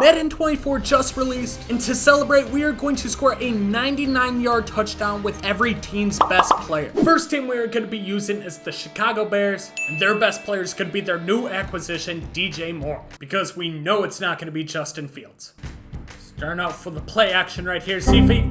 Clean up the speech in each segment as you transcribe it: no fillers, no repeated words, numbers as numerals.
Madden 24 just released, and to celebrate, we are going to score a 99-yard touchdown with every team's best player. First team we are going to be using is the Chicago Bears, and their best player is going to be their new acquisition, DJ Moore, because we know it's not going to be Justin Fields. Starting out for the play action right here, see if he...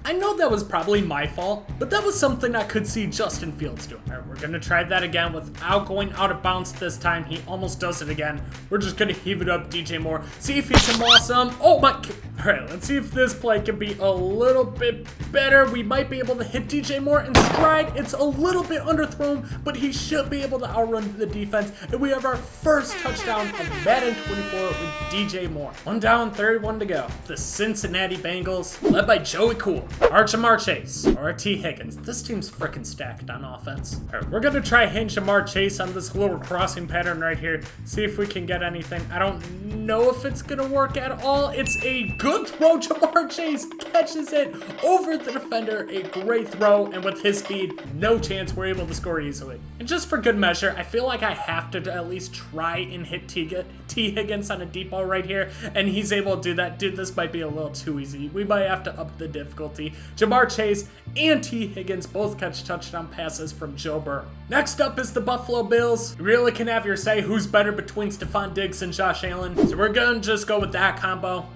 I know that was probably my fault, but that was something I could see Justin Fields doing. All right, we're going to try that again without going out of bounds this time. He almost does it again. We're just going to heave it up DJ Moore. See if he can awesome. Oh my... All right, let's see if this play can be a little bit better. We might be able to hit DJ Moore in stride. It's a little bit underthrown, but he should be able to outrun the defense. And we have our first touchdown of Madden 24 with DJ Moore. 1 down, 31 to go. The Cincinnati Bengals, led by Joey Cool, Jamar Chase, or T. Higgins. This team's freaking stacked on offense. All right, we're going to try hitting Jamar Chase on this little crossing pattern right here. See if we can get anything. I don't know if it's going to work at all. It's a good throw. Jamar Chase catches it over the defender. A great throw, and with his speed, no chance we're able to score easily. And just for good measure, I feel like I have to at least try and hit T. Higgins on a deep ball right here, and he's able to do that. Dude, this might be a little too easy. We might have to up the difficulty. Jamar Chase and T. Higgins both catch touchdown passes from Joe Burrow. Next up is the Buffalo Bills. You really can have your say who's better between Stephon Diggs and Josh Allen. So we're going to just go with that combo.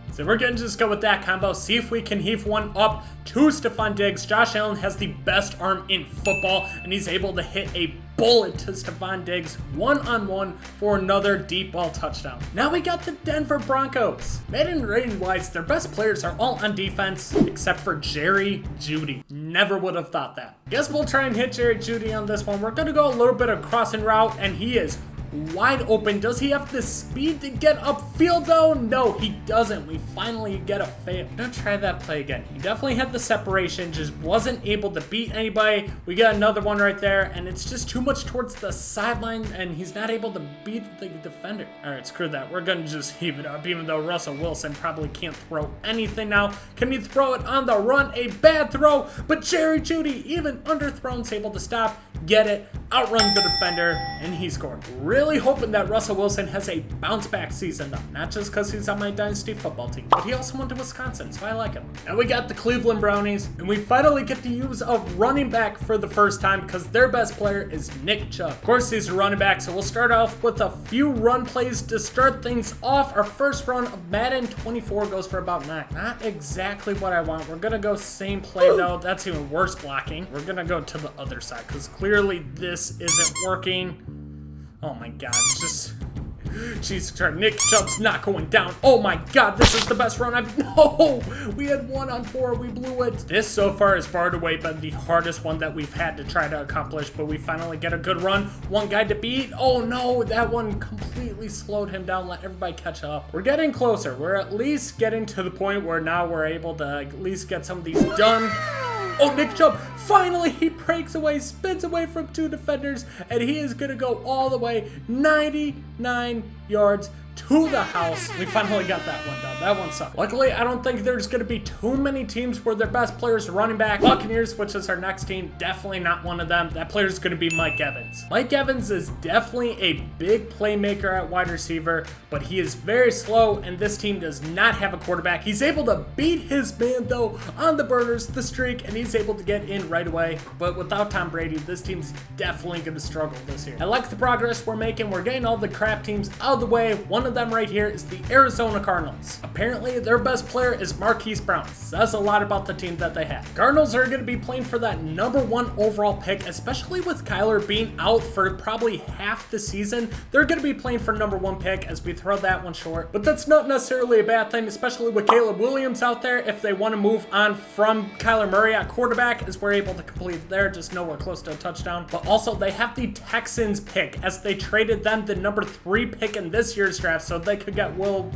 See if we can heave one up to Stephon Diggs. Josh Allen has the best arm in football, and he's able to hit a bullet to Stephon Diggs one-on-one for another deep ball touchdown. Now we got the Denver Broncos. Madden rating-wise, their best players are all on defense, except for Jerry Jeudy. Never would have thought that. Guess we'll try and hit Jerry Jeudy on this one. We're going to go a little bit of crossing route, and he is wide open. Does he have the speed to get upfield though? No, he doesn't. We finally get a fail. I'm gonna try that play again. He definitely had the separation, just wasn't able to beat anybody. We got another one right there, and it's just too much towards the sideline, and he's not able to beat the defender. All right, screw that. We're gonna just heave it up, even though Russell Wilson probably can't throw anything now. Can he throw it on the run? A bad throw, but Jerry Jeudy, even underthrown, is able to stop, get it, outrun the defender, and he scored. Really hoping that Russell Wilson has a bounce back season though, not just because he's on my dynasty football team, but he also went to Wisconsin, so I like him. Now we got the Cleveland Brownies, and we finally get to use a running back for the first time because their best player is Nick Chubb. Of course, he's a running back, so we'll start off with a few run plays to start things off. Our first run of Madden 24 goes for about 9. Not exactly what I want. We're gonna go same play though. That's even worse blocking. We're gonna go to the other side because clearly this isn't working. Oh my god, Jesus, Nick Chubb's not going down. Oh my god, this is the best run I've... No! We had 1 on 4, we blew it. This so far has far away been the hardest one that we've had to try to accomplish, but we finally get a good run. One guy to beat. Oh no, that one completely slowed him down, let everybody catch up. We're getting closer. We're at least getting to the point where now we're able to at least get some of these done. Oh, Nick Chubb, finally he breaks away, spins away from 2 defenders, and he is going to go all the way 99 yards to the house. We finally got that one done. That one sucked. Luckily, I don't think there's going to be too many teams where their best players are running back. Buccaneers, which is our next team, definitely not one of them. That player is going to be Mike Evans. Mike Evans is definitely a big playmaker at wide receiver, but he is very slow, and this team does not have a quarterback. He's able to beat his man, though, on the burners, the streak, and he's able to get in right away. But without Tom Brady, this team's definitely going to struggle this year. I like the progress we're making. We're getting all the crap teams out of the way. One of them right here is the Arizona Cardinals. Apparently, their best player is Marquise Brown. Says a lot about the team that they have. Cardinals are going to be playing for that #1 overall pick, especially with Kyler being out for probably half the season. They're going to be playing for #1 pick as we throw that one short. But that's not necessarily a bad thing, especially with Caleb Williams out there. If they want to move on from Kyler Murray at quarterback, as we're able to complete there, just nowhere close to a touchdown. But also, they have the Texans pick, as they traded them the #3 pick in this year's draft, so they could get Will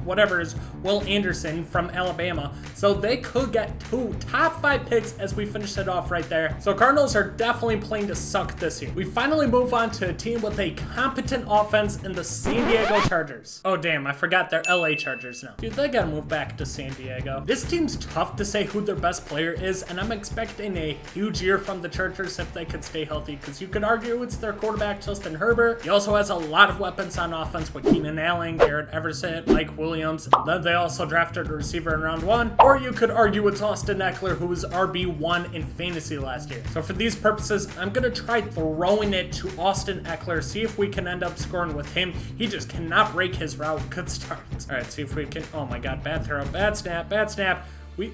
Anderson from Alabama. So they could get 2 top 5 picks as we finish it off right there. So Cardinals are definitely playing to suck this year. We finally move on to a team with a competent offense in the San Diego Chargers. Oh damn, I forgot they're LA Chargers now. Dude, they gotta move back to San Diego. This team's tough to say who their best player is, and I'm expecting a huge year from the Chargers if they could stay healthy, because you could argue it's their quarterback, Justin Herbert. He also has a lot of weapons on offense with Keenan Allen, Garrett Everett, Mike Williams. Then they also drafted a receiver in round 1. Or you could argue it's Austin Eckler, who was RB1 in fantasy last year. So for these purposes, I'm going to try throwing it to Austin Eckler, see if we can end up scoring with him. He just cannot break his route. Good start. All right, see if we can. Oh my God, bad throw, bad snap, bad snap.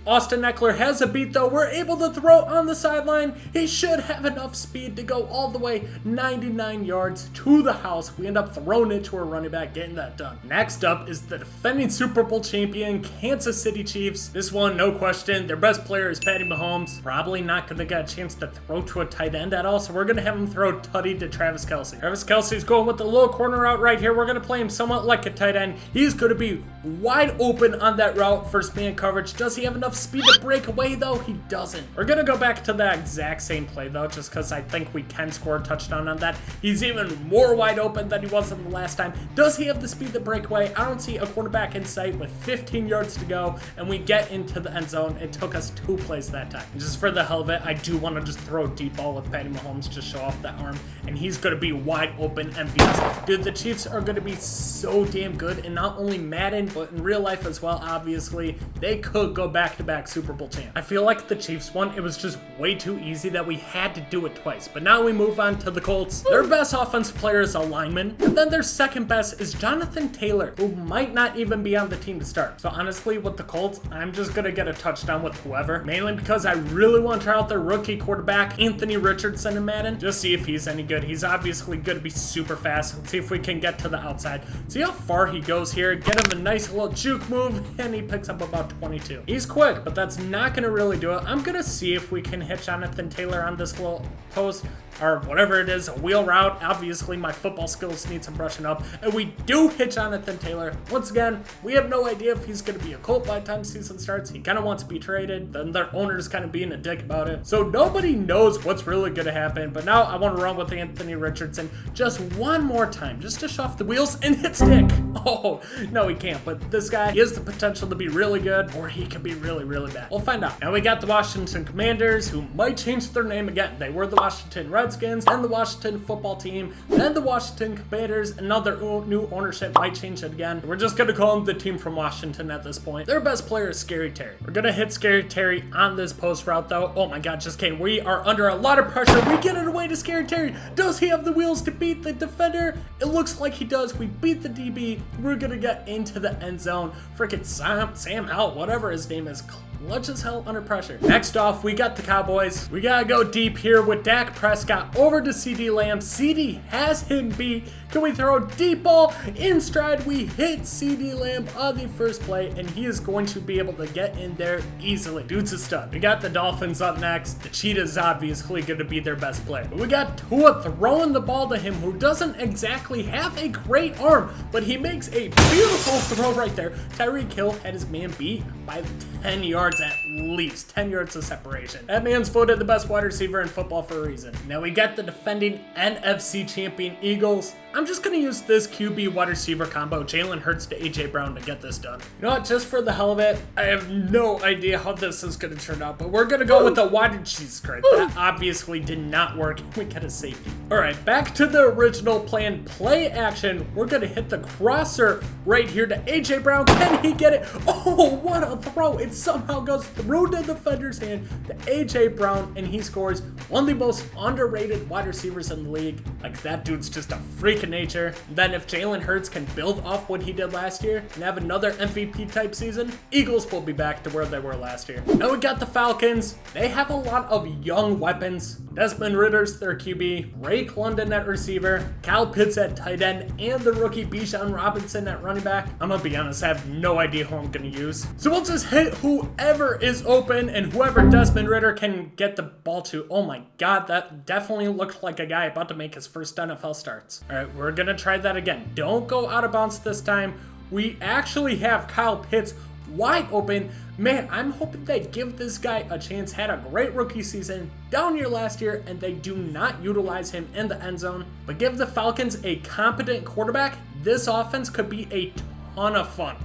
Austin Eckler has a beat though. We're able to throw on the sideline. He should have enough speed to go all the way 99 yards to the house. We end up throwing it to our running back, getting that done. Next up is the defending Super Bowl champion Kansas City Chiefs. This one, no question. Their best player is Patty Mahomes. Probably not going to get a chance to throw to a tight end at all, so we're going to have him throw tutty to Travis Kelce. Travis Kelce's going with the little corner route right here. We're going to play him somewhat like a tight end. He's going to be wide open on that route, first man coverage. Does he have enough speed to break away though? He doesn't. We're gonna go back to that exact same play though, just because I think we can score a touchdown on that. He's even more wide open than he was in the last time. Does he have the speed to break away? I don't see a quarterback in sight with 15 yards to go, and we get into the end zone. It took us 2 plays that time. And just for the hell of it, I do want to just throw a deep ball with Patty Mahomes to show off that arm, and he's gonna be wide open MVS. Dude, the Chiefs are gonna be so damn good, and not only Madden, but in real life as well, obviously. They could go back-to-back Super Bowl champ. I feel like the Chiefs one, it was just way too easy that we had to do it twice. But now we move on to the Colts. Their best offensive player is a lineman, and then their second best is Jonathan Taylor, who might not even be on the team to start. So honestly, with the Colts, I'm just gonna get a touchdown with whoever, mainly because I really want to try out their rookie quarterback, Anthony Richardson in Madden, just see if he's any good. He's obviously gonna be super fast. Let's see if we can get to the outside. See how far he goes here. Get him a nice little juke move, and he picks up about 22. He's quick, but that's not gonna really do it. I'm gonna see if we can hit Jonathan Taylor on this little post, or whatever it is, a wheel route. Obviously, my football skills need some brushing up, and we do hit Jonathan Taylor. Once again, we have no idea if he's going to be a Colt by the time season starts. He kind of wants to be traded, then their owner's kind of being a dick about it. So nobody knows what's really going to happen, but now I want to run with Anthony Richardson just one more time, just to show off the wheels and hit stick. Oh, no, he can't, but this guy, he has the potential to be really good, or he could be really, really bad. We'll find out. Now we got the Washington Commanders, who might change their name again. They were the Washington Redskins, and the Washington football team, then the Washington Commanders, and now their new ownership might change it again. We're just gonna call them the team from Washington at this point. Their best player is Scary Terry. We're gonna hit Scary Terry on this post route though. Oh my God, just kidding. We are under a lot of pressure. We get it away to Scary Terry. Does he have the wheels to beat the defender? It looks like he does. We beat the DB. We're gonna get into the end zone. Freaking Sam Howell, whatever his name is, clutch as hell under pressure. Next off, we got the Cowboys. We gotta go deep here with Dak Prescott over to CD Lamb. CD has him beat. Can we throw a deep ball in stride? We hit CD Lamb on the first play, and he is going to be able to get in there easily. Dude's a stud. We got the Dolphins up next. The Cheetah's obviously going to be their best player. But we got Tua throwing the ball to him, who doesn't exactly have a great arm, but he makes a beautiful throw right there. Tyreek Hill had his man beat by 10 yards at least. 10 yards of separation. That man's voted the best wide receiver in football for a reason. Now we got the defending NFC champion Eagles. I'm just going to use this QB wide receiver combo, Jalen Hurts to AJ Brown, to get this done. You know what? Just for the hell of it, I have no idea how this is going to turn out, but we're going to go with the wide cheese curd. That obviously did not work. We got a safety. All right, back to the original plan. Play action. We're going to hit the crosser right here to AJ Brown. Can he get it? Oh, what a throw. It somehow goes through the defender's hand to AJ Brown, and he scores. One of the most underrated wide receivers in the league. Like, that dude's just a freak of nature. Then if Jalen Hurts can build off what he did last year and have another MVP type season, Eagles will be back to where they were last year. Now we got the Falcons. They have a lot of young weapons. Desmond Ritter's their QB, Drake London at receiver, Kyle Pitts at tight end, and the rookie Bijan Robinson at running back. I'm gonna be honest, I have no idea who I'm gonna use. So we'll just hit whoever is open and whoever Desmond Ridder can get the ball to. Oh my God, that definitely looked like a guy about to make his first NFL starts. All right, we're gonna try that again. Don't go out of bounds this time. We actually have Kyle Pitts wide open. Man, I'm hoping they give this guy a chance. Had a great rookie season, down year last year, and they do not utilize him in the end zone. But give the Falcons a competent quarterback, this offense could be a ton of fun.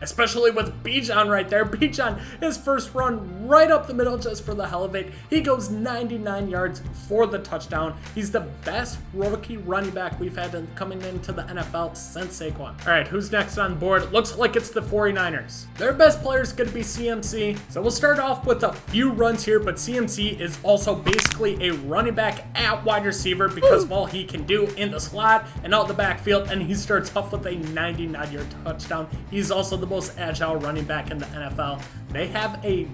especially with Bijan right there. Bijan, his first run right up the middle just for the hell of it. He goes 99 yards for the touchdown. He's the best rookie running back we've had coming into the NFL since Saquon. All right, who's next on the board? It looks like it's the 49ers. Their best player is going to be CMC. So we'll start off with a few runs here, but CMC is also basically a running back at wide receiver because of all he can do in the slot and out the backfield, and he starts off with a 99-yard touchdown. He's also the most agile running back in the NFL. They have a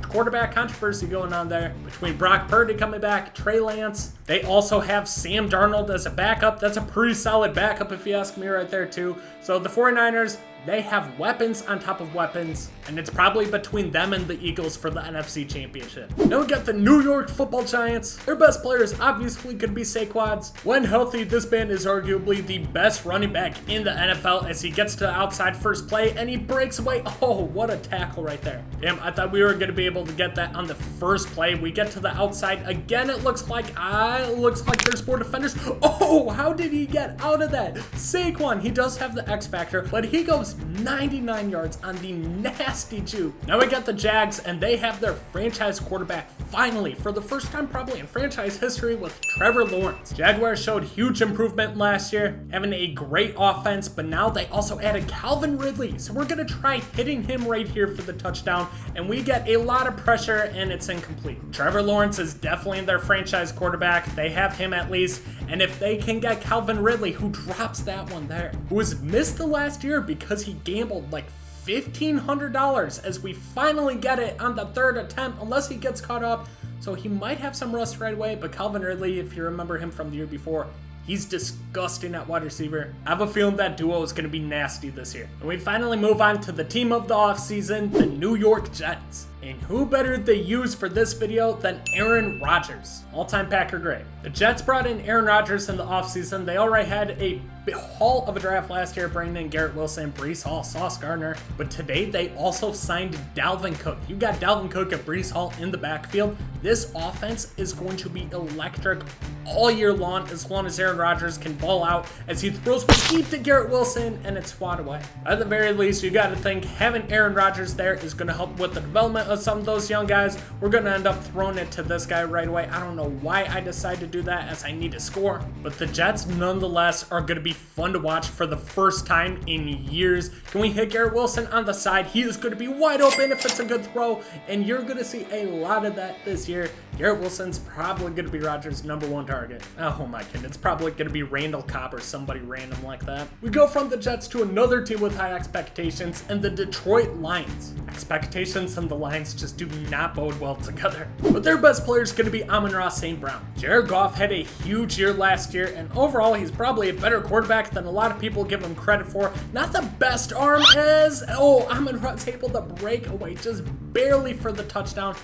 quarterback controversy going on there between Brock Purdy coming back, Trey Lance. They also have Sam Darnold as a backup. That's a pretty solid backup if you ask me right there too. So the 49ers, they have weapons on top of weapons, and it's probably between them and the Eagles for the NFC Championship. Now we got the New York Football Giants. Their best player is obviously going to be Saquon. When healthy, this man is arguably the best running back in the NFL as he gets to the outside first play and he breaks away. Oh, what a tackle right there. Damn, I thought we were going to be able to get that on the first play. We get to the outside. Again, it looks like there's more defenders. Oh, how did he get out of that? Saquon, he does have the X factor, but he goes 99 yards on the nasty juke. Now we got the Jags, and they have their franchise quarterback finally, for the first time probably in franchise history, with Trevor Lawrence. Jaguars showed huge improvement last year, having a great offense, but now they also added Calvin Ridley. So we're going to try hitting him right here for the touchdown, and we get a lot of pressure, and it's incomplete. Trevor Lawrence is definitely their franchise quarterback. They have him at least, and if they can get Calvin Ridley, who drops that one there, who was missed the last year because he gambled like $1,500, as we finally get it on the third attempt, unless he gets caught up. So he might have some rust right away, but Calvin Ridley, if you remember him from the year before, he's disgusting at wide receiver. I have a feeling that duo is going to be nasty this year. And we finally move on to the team of the offseason, the New York Jets. And who better they use for this video than Aaron Rodgers, all-time Packer great. The Jets brought in Aaron Rodgers in the offseason. They already had a haul of a draft last year, bringing in Garrett Wilson, Breece Hall, Sauce Gardner. But today they also signed Dalvin Cook. You got Dalvin Cook and Breece Hall in the backfield. This offense is going to be electric all year long as Aaron Rodgers can ball out as he throws deep to Garrett Wilson and it's swat away. At the very least, you got to think having Aaron Rodgers there is going to help with the development of some of those young guys. We're going to end up throwing it to this guy right away. I don't know why I decided to do that, as I need to score. But the Jets nonetheless are going to be fun to watch for the first time in years. Can we hit Garrett Wilson on the side? He is going to be wide open if it's a good throw, and you're going to see a lot of that this year. Garrett Wilson's probably going to be Rodgers' #1 target. Oh my goodness, it's probably going to be Randall Cobb or somebody random like that. We go from the Jets to another team with high expectations, and the Detroit Lions. Expectations and the Lions just do not bode well together. But their best player is going to be Amon-Ra St. Brown. Jared Goff had a huge year last year, and overall he's probably a better quarterback than a lot of people give him credit for. Not the best arm as, Amon-Ra's able to break away just barely for the touchdown.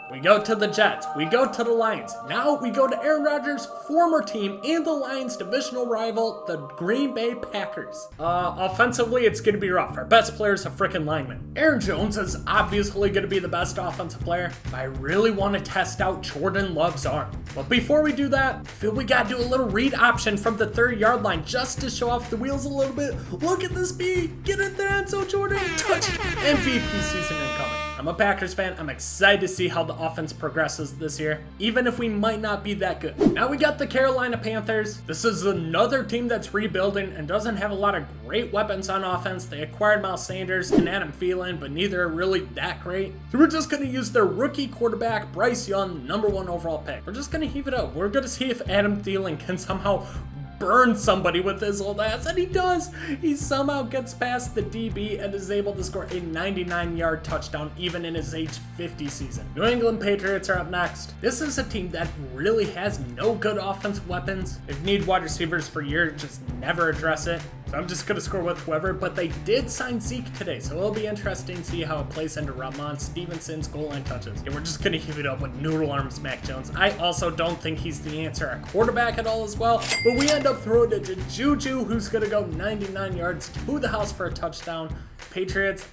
We go to the Jets, we go to the Lions, now we go to Aaron Rodgers' former team and the Lions' divisional rival, the Green Bay Packers. Offensively, it's going to be rough. Our best player is a freaking lineman. Aaron Jones is obviously going to be the best offensive player, but I really want to test out Jordan Love's arm. But before we do that, I feel we got to do a little read option from the 30-yard line just to show off the wheels a little bit. Look at the speed, get it there, and so Jordan, touchdown, MVP season incoming. I'm a Packers fan. I'm excited to see how the offense progresses this year, even if we might not be that good. Now we got the Carolina Panthers. This is another team that's rebuilding and doesn't have a lot of great weapons on offense. They acquired Miles Sanders and Adam Thielen, but neither are really that great. So we're just going to use their rookie quarterback, Bryce Young, #1 overall pick. We're just going to heave it up. We're going to see if Adam Thielen can somehow burn somebody with his old ass, and he does. He somehow gets past the DB and is able to score a 99-yard touchdown even in his age 50 season. New England Patriots are up next. This is a team that really has no good offensive weapons. They've needed wide receivers for years, just never address it. So I'm just going to score with whoever, but they did sign Zeke today, so it'll be interesting to see how it plays into Ramon Stevenson's goal line touches. And we're just going to heave it up with noodle arms Mac Jones. I also don't think he's the answer at quarterback at all as well, but we end up throwing it to Juju, who's going to go 99 yards to the house for a touchdown. Patriots,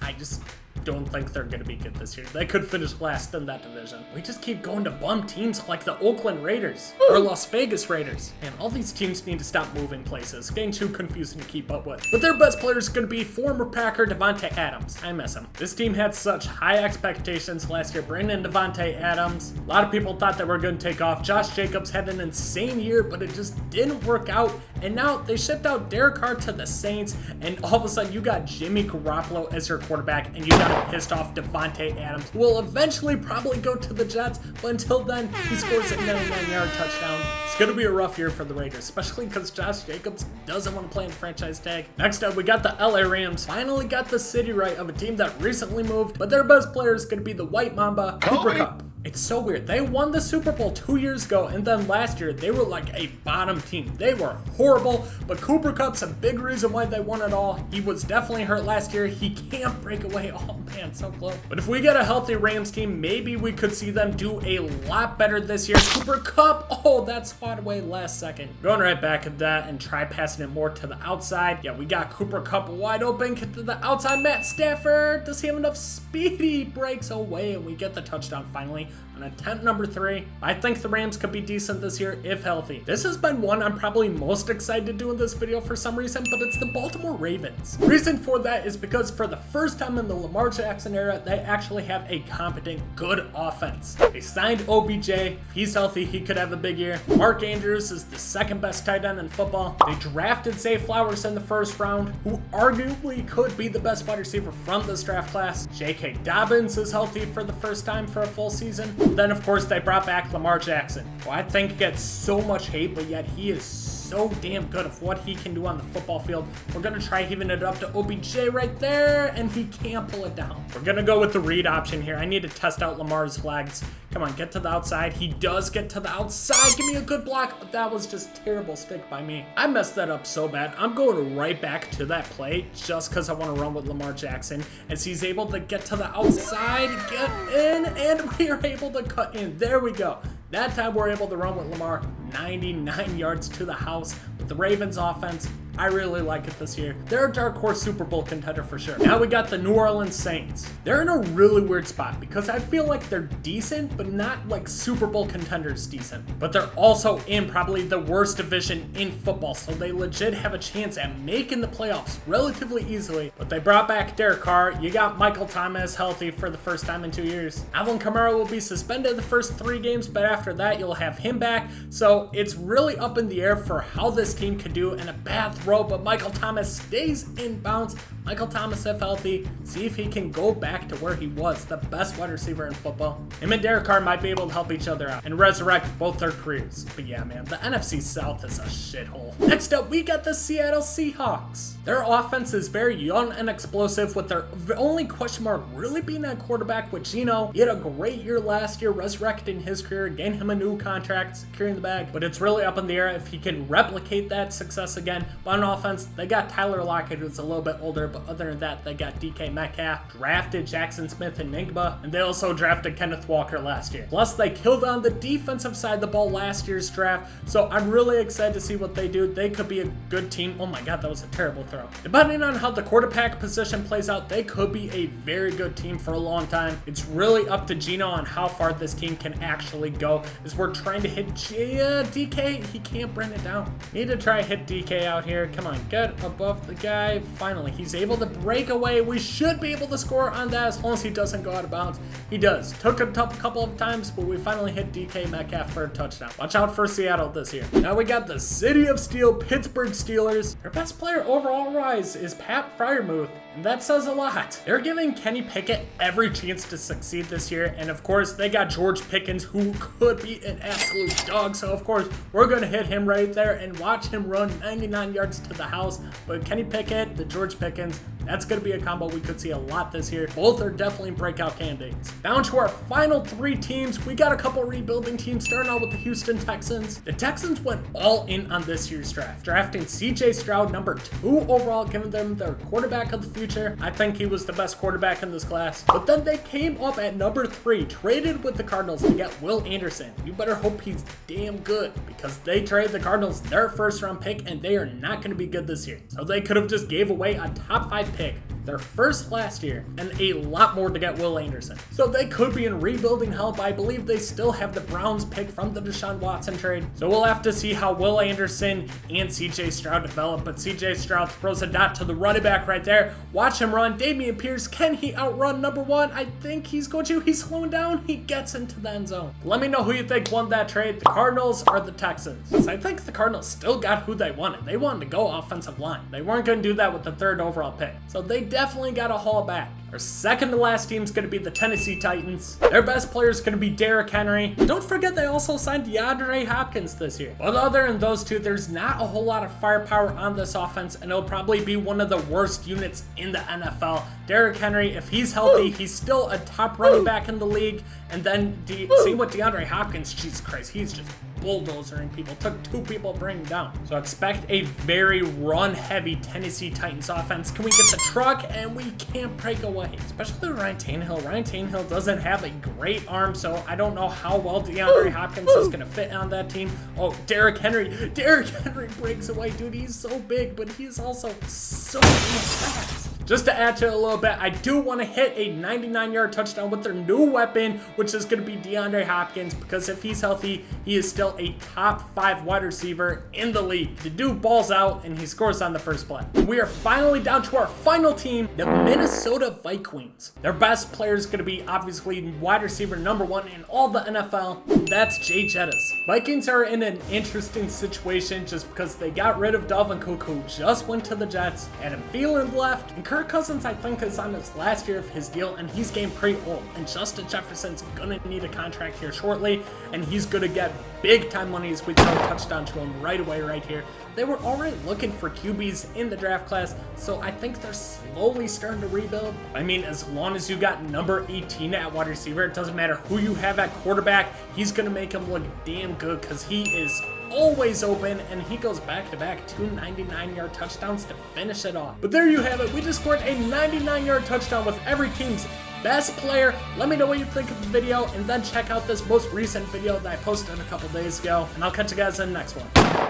don't think they're going to be good this year. They could finish last in that division. We just keep going to bum teams like the Oakland Raiders or Las Vegas Raiders. And all these teams need to stop moving places. It's getting too confusing to keep up with. But their best player is going to be former Packer Davante Adams. I miss him. This team had such high expectations last year. Bringing in Davante Adams. A lot of people thought they were going to take off. Josh Jacobs had an insane year, but it just didn't work out. And now they shipped out Derek Carr to the Saints, and all of a sudden you got Jimmy Garoppolo as your quarterback, and you got a pissed off Davante Adams, who will eventually probably go to the Jets, but until then, he scores a 99-yard touchdown. It's going to be a rough year for the Raiders, especially because Josh Jacobs doesn't want to play in franchise tag. Next up, we got the LA Rams. Finally got the city right of a team that recently moved, but their best player is going to be the White Mamba, Cooper Kupp. It's so weird. They won the Super Bowl 2 years ago, and then last year, they were like a bottom team. They were horrible, but Cooper Kupp's a big reason why they won it all. He was definitely hurt last year. He can't break away. Oh man, so close. But if we get a healthy Rams team, maybe we could see them do a lot better this year. Cooper Kupp, oh, that spot away last second. Going right back at that and try passing it more to the outside. Yeah, we got Cooper Kupp wide open, get to the outside. Matt Stafford, does he have enough speed? He breaks away, and we get the touchdown finally on attempt number 3. I think the Rams could be decent this year if healthy. This has been one I'm probably most excited to do in this video for some reason, but it's the Baltimore Ravens. Reason for that is because for the first time in the Lamar Jackson era, they actually have a competent, good offense. They signed OBJ. If he's healthy, he could have a big year. Mark Andrews is the second best tight end in football. They drafted Zay Flowers in the first round, who arguably could be the best wide receiver from this draft class. J.K. Dobbins is healthy for the first time for a full season. Then, of course, they brought back Lamar Jackson, who I think gets so much hate, but yet he is so damn good of what he can do on the football field. We're going to try heaving it up to OBJ right there, and he can't pull it down. We're going to go with the read option here. I need to test out Lamar's flags. Come on, get to the outside. He does get to the outside. Give me a good block. That was just terrible stick by me. I messed that up so bad. I'm going right back to that play just because I want to run with Lamar Jackson as he's able to get to the outside, get in, and we are able to cut in. There we go. That time we're able to run with Lamar 99 yards to the house. But the Ravens offense, I really like it this year. They're a dark horse Super Bowl contender for sure. Now we got the New Orleans Saints. They're in a really weird spot because I feel like they're decent, but not like Super Bowl contenders decent. But they're also in probably the worst division in football, so they legit have a chance at making the playoffs relatively easily. But they brought back Derek Carr. You got Michael Thomas healthy for the first time in 2 years. Alvin Kamara will be suspended the first 3 games, but after that, you'll have him back. So it's really up in the air for how this team could do in a bad throw, but Michael Thomas stays in bounds. Michael Thomas, if healthy, see if he can go back to where he was, the best wide receiver in football. Him and Derek Carr might be able to help each other out and resurrect both their careers. But yeah, man, the NFC South is a shithole. Next up, we got the Seattle Seahawks. Their offense is very young and explosive, with their only question mark really being at quarterback with Geno. He had a great year last year, resurrecting his career, getting him a new contract, securing the bag. But it's really up in the air if he can replicate that success again. But on offense, they got Tyler Lockett, who's a little bit older, but other than that, they got DK Metcalf, drafted Jackson Smith and Nigba, and they also drafted Kenneth Walker last year. Plus, they killed on the defensive side of the ball last year's draft, so I'm really excited to see what they do. They could be a good team. Oh my god, that was a terrible throw. Depending on how the quarterback position plays out, they could be a very good team for a long time. It's really up to Geno on how far this team can actually go, as we're trying to hit DK. He can't bring it down. Need to try hit DK out here. Come on, get above the guy. Finally, he's able to break away. We should be able to score on that as long as he doesn't go out of bounds. He does. Took a couple of times, but we finally hit DK Metcalf for a touchdown. Watch out for Seattle this year. Now we got the City of Steel Pittsburgh Steelers. Their best player overall rise is Pat Freiermuth, and that says a lot. They're giving Kenny Pickett every chance to succeed this year, and of course they got George Pickens, who could be an absolute dog, so of course we're going to hit him right there and watch him run 99 yards to the house. But Kenny Pickett, the George Pickens, that's going to be a combo we could see a lot this year. Both are definitely breakout candidates. Down to our final 3 teams. We got a couple rebuilding teams, starting out with the Houston Texans. The Texans went all in on this year's draft, drafting CJ Stroud number 2 overall, giving them their quarterback of the future. I think he was the best quarterback in this class. But then they came up at number 3, traded with the Cardinals to get Will Anderson. You better hope he's damn good, because they traded the Cardinals their first round pick, and they are not going to be good this year. So they could have just gave away a top 5 pick They're first last year, and a lot more to get Will Anderson. So they could be in rebuilding hell, but I believe they still have the Browns pick from the Deshaun Watson trade. So we'll have to see how Will Anderson and CJ Stroud develop, but CJ Stroud throws a dot to the running back right there. Watch him run. Dameon Pierce, can he outrun number one? I think he's going to. He's slowing down. He gets into the end zone. Let me know who you think won that trade, the Cardinals or the Texans. Because I think the Cardinals still got who they wanted. They wanted to go offensive line. They weren't going to do that with the 3rd overall pick. So they definitely got to haul back. Our second to last team is going to be the Tennessee Titans. Their best player is going to be Derrick Henry. Don't forget they also signed DeAndre Hopkins this year. But other than those two, there's not a whole lot of firepower on this offense, and it'll probably be one of the worst units in the NFL. Derrick Henry, if he's healthy, he's still a top running back in the league. And then see what DeAndre Hopkins, Jesus Christ, he's just bulldozering people. Took 2 people to bring him down. So expect a very run-heavy Tennessee Titans offense. Can we get the truck? And we can't break away. Especially Ryan Tannehill. Ryan Tannehill doesn't have a great arm, so I don't know how well DeAndre Hopkins is going to fit on that team. Oh, Derrick Henry. Derrick Henry breaks away. Dude, he's so big, but he's also so fast. Just to add to it a little bit, I do want to hit a 99-yard touchdown with their new weapon, which is going to be DeAndre Hopkins, because if he's healthy, he is still a top 5 wide receiver in the league. The dude balls out, and he scores on the first play. We are finally down to our final team, the Minnesota Vikings. Their best player is going to be obviously wide receiver number 1 in all the NFL, and that's Jay Jettis. Vikings are in an interesting situation just because they got rid of Dalvin Cook, who just went to the Jets, Adam Thielen left, and Kirk Cousins, I think, is on his last year of his deal, and he's getting pretty old. And Justin Jefferson's gonna need a contract here shortly, and he's gonna get big time money as we throw a touchdown to him right away right here. They were already looking for QBs in the draft class, so I think they're slowly starting to rebuild. I mean, as long as you got number 18 at wide receiver, it doesn't matter who you have at quarterback, he's gonna make him look damn good because he is always open, and he goes back-to-back 2 99-yard touchdowns to finish it off. But there you have it. We just scored a 99-yard touchdown with every team's best player. Let me know what you think of the video, and then check out this most recent video that I posted a couple days ago, and I'll catch you guys in the next one.